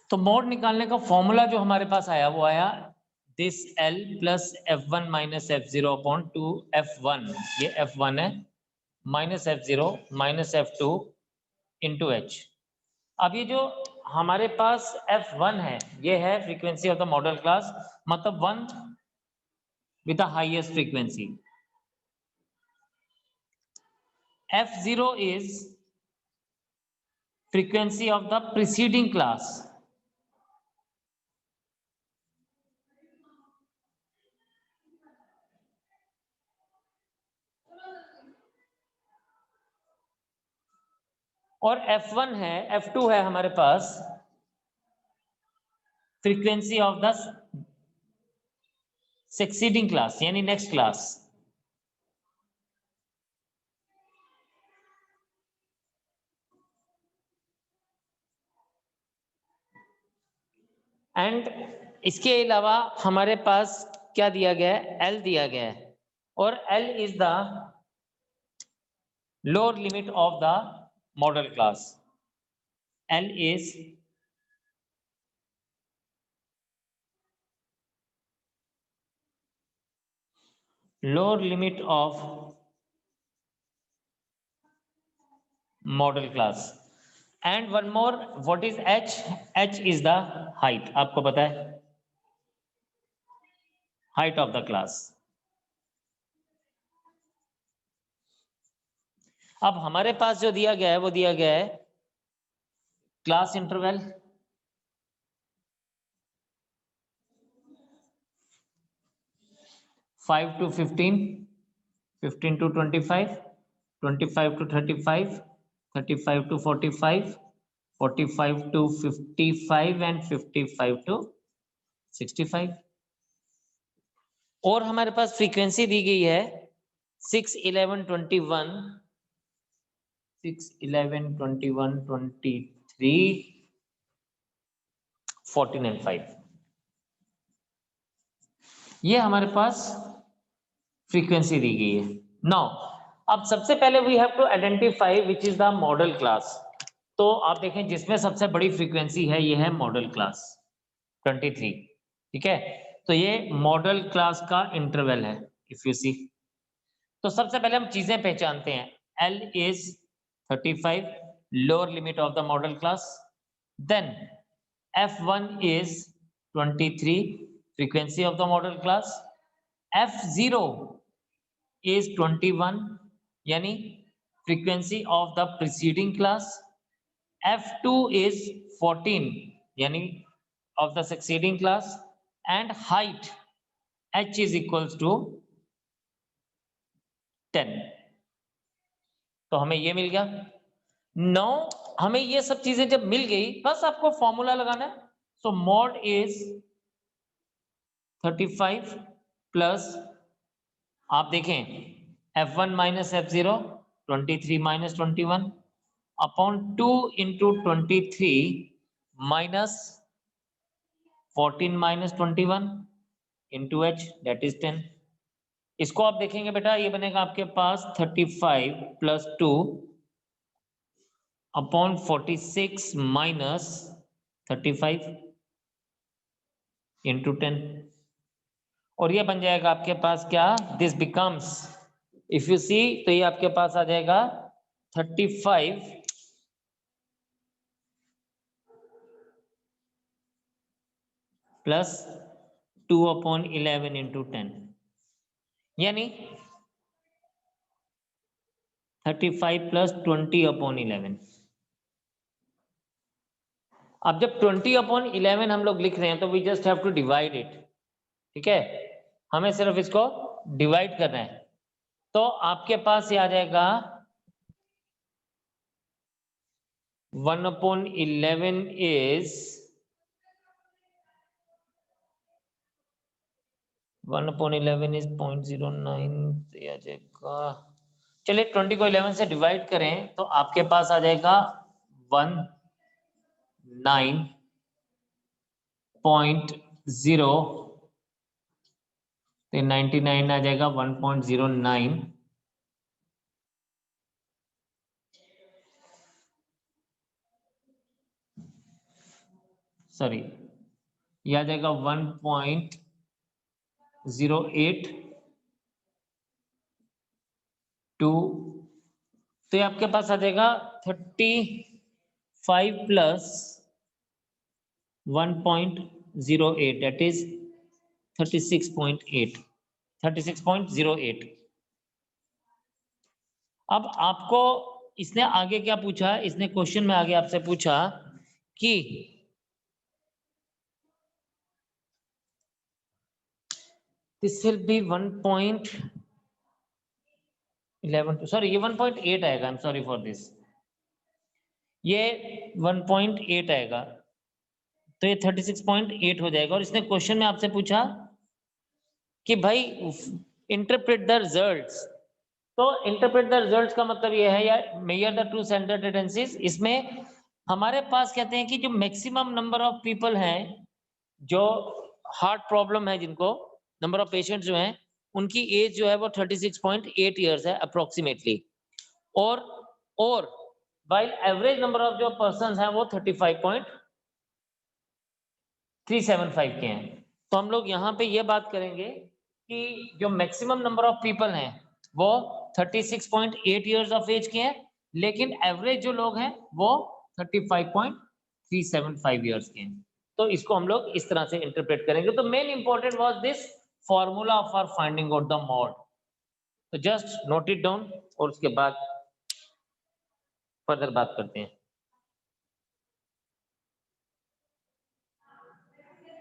तो मोड निकालने का फॉर्मूला जो हमारे पास आया वो आया this L plus F1 minus F0 upon 2 F1, ये F1 है, minus F0 minus F2 into H। अब ये जो हमारे पास F1 है ये है frequency of the modal class, मतलब 1 with the highest frequency. F0 is frequency of the preceding class, और F1 है, F2 है हमारे पास frequency of the succeeding class यानी नेक्स्ट क्लास। एंड इसके अलावा हमारे पास क्या दिया गया है, L दिया गया है, और L is the lower limit of the modal class. L is lower limit of model class। and one more, what is H? H is the height, आपको पता है, height of the class। अब हमारे पास जो दिया गया है वो दिया गया है class interval 5 to 15, 15 to 25, 25 to 35, 35 to 45, 45 to 55 and 55 to 65। और हमारे पास फ्रीक्वेंसी दी गई है 6, 11, 21, 6, 11, 21, 23, 14 and 5। ये हमारे पास फ्रीक्वेंसी दी गई है। नाउ अब सबसे पहले we have to identify which is the modal class. तो आप देखें जिसमें सबसे बड़ी फ्रीक्वेंसी है ये है मॉडल क्लास 23, ठीक है। तो ये मॉडल क्लास का इंटरवल है इफ यू सी। तो सबसे पहले हम चीजें पहचानते हैं। L is 35, lower limit of the modal class. Then F1 is 23, frequency of the model class। F0 is 21, यानी frequency of the preceding class। F2 is 14, यानी of the succeeding class। and height H is equals to 10। तो हमें ये मिल गया। नौ हमें ये सब चीजें जब मिल गई बस आपको फॉर्मूला लगाना है। सो मॉड इज 35 प्लस, आप देखें F1 minus F0 23 minus 21 upon 2 into 23 minus 14 minus 21 into H that is 10। इसको आप देखेंगे बेटा ये बनेगा आपके पास 35 प्लस 2 अपॉन 46 माइनस 35 इंटू 10, और ये बन जाएगा आपके पास क्या, this becomes, if you see तो ये आपके पास आ जाएगा 35 प्लस 2 अपॉन 11 इंटू 10, यानी 35 प्लस 20 अपॉन 11। अब जब 20 अपॉन 11 हम लोग लिख रहे हैं तो we just have to divide it, ठीक है, हमें सिर्फ इसको डिवाइड करना है। तो आपके पास ये आ जाएगा 1 अपॉन 11 इज 1 अपॉन 11 इज 0.09 आ जाएगा। चलिए 20 को 11 से डिवाइड करें तो आपके पास आ जाएगा 19.0, तो 99 आ जाएगा 1.09। सॉरी ये आ जाएगा 1.08 टू, तो ये आपके पास आ जाएगा 35 प्लस 1.08 दैट इज 36.8 36.08। अब आपको इसने आगे क्या पूछा, इसने क्वेश्चन में आगे आपसे पूछा कि दिस विल बी 1.11 सॉरी ये 1.8 आएगा, I am sorry for this, ये 1.8 आएगा, तो ये 36.8 हो जाएगा। और इसने क्वेश्चन में आपसे पूछा कि भाई इंटरप्रेट द रिजल्ट्स, तो इंटरप्रेट द रिजल्ट्स का मतलब ये है या measure the true centre tendencies. इसमें हमारे पास कहते हैं कि जो मैक्सिमम नंबर ऑफ पीपल हैं जो हार्ट प्रॉब्लम है, जिनको नंबर ऑफ पेशेंट जो हैं उनकी एज जो है वो 36.8 इयर्स है अप्रोक्सीमेटली, और वाइल एवरेज नंबर ऑफ जो पर्सन हैं वो 35.375 के हैं। तो हम लोग यहाँ पे ये बात करेंगे कि जो मैक्सिमम नंबर ऑफ पीपल हैं वो 36.8 इयर्स ऑफ एज के हैं, लेकिन एवरेज जो लोग हैं वो 35.375 इयर्स के हैं। तो इसको हम लोग इस तरह से इंटरप्रेट करेंगे। तो main important was this formula for finding out the mod, तो जस्ट नोट इट डाउन और उसके बाद फर्दर बात करते हैं।